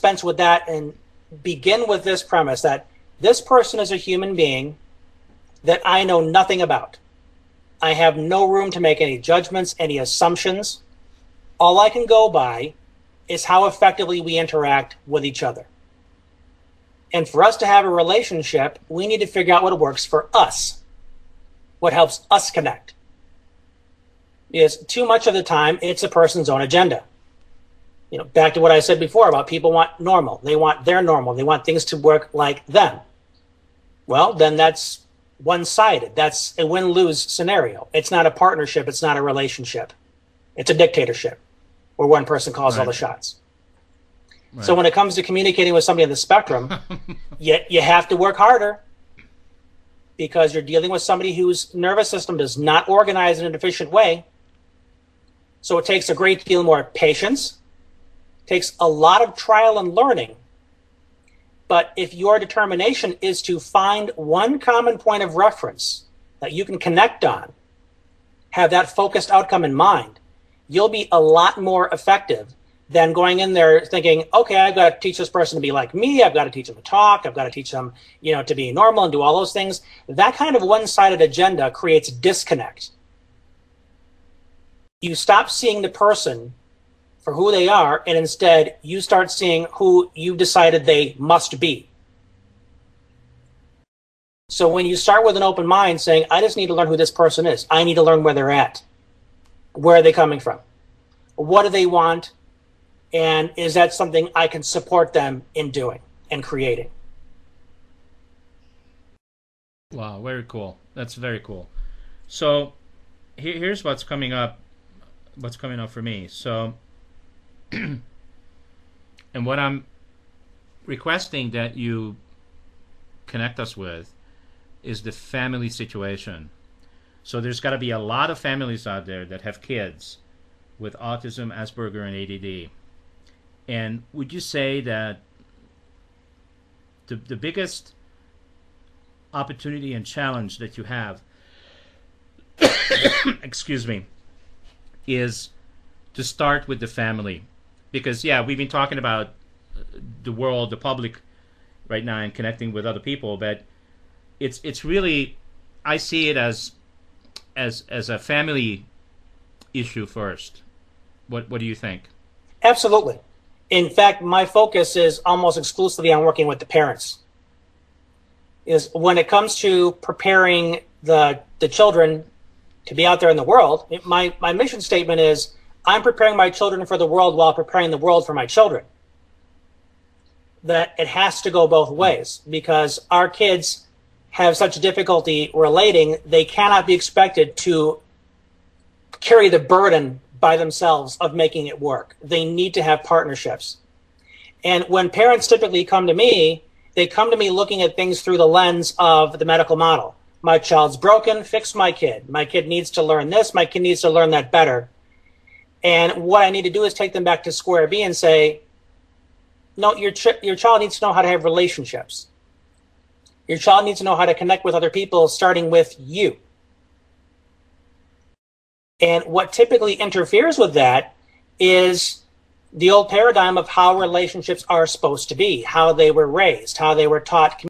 dispense with that and begin with this premise that this person is a human being that I know nothing about. I have no room to make any judgments, any assumptions. All I can go by is how effectively we interact with each other. And for us to have a relationship, we need to figure out what works for us, what helps us connect. Because too much of the time, it's a person's own agenda. You know, back to what I said before about people want normal. They want their normal. They want things to work like them. Well, then that's one-sided. That's a win-lose scenario. It's not a partnership. It's not a relationship. It's a dictatorship where one person calls all the shots. Right. So when it comes to communicating with somebody on the spectrum, you have to work harder because you're dealing with somebody whose nervous system does not organize in an efficient way. So it takes a great deal more patience, takes a lot of trial and learning. But if your determination is to find one common point of reference that you can connect on, have that focused outcome in mind, you'll be a lot more effective than going in there thinking, okay, I've got to teach this person to be like me. I've got to teach them to talk. I've got to teach them, you know, to be normal and do all those things. That kind of one-sided agenda creates disconnect. You stop seeing the person for who they are, and instead you start seeing who you decided they must be. So when you start with an open mind saying, I just need to learn who this person is. I need to learn where they're at. Where are they coming from? What do they want? And is that something I can support them in doing and creating? Wow, very cool. That's very cool. So here's what's coming up. What's coming up for me. So, and what I'm requesting that you connect us with is the family situation. So there's got to be a lot of families out there that have kids with autism, Asperger, and ADD. And would you say that the biggest opportunity and challenge that you have, excuse me, is to start with the family? Because, yeah, we've been talking about the world, the public right now, and connecting with other people, but it's really, I see it as a family issue first. What do you think? Absolutely. In fact, my focus is almost exclusively on working with the parents. Is when it comes to preparing the children to be out there in the world, my mission statement is, I'm preparing my children for the world while preparing the world for my children. That it has to go both ways, because our kids have such difficulty relating, they cannot be expected to carry the burden by themselves of making it work. They need to have partnerships. And when parents typically come to me, they come to me looking at things through the lens of the medical model. My child's broken, fix my kid. My kid needs to learn this, my kid needs to learn that better. And what I need to do is take them back to square B and say, no, your child needs to know how to have relationships. Your child needs to know how to connect with other people, starting with you. And what typically interferes with that is the old paradigm of how relationships are supposed to be, how they were raised, how they were taught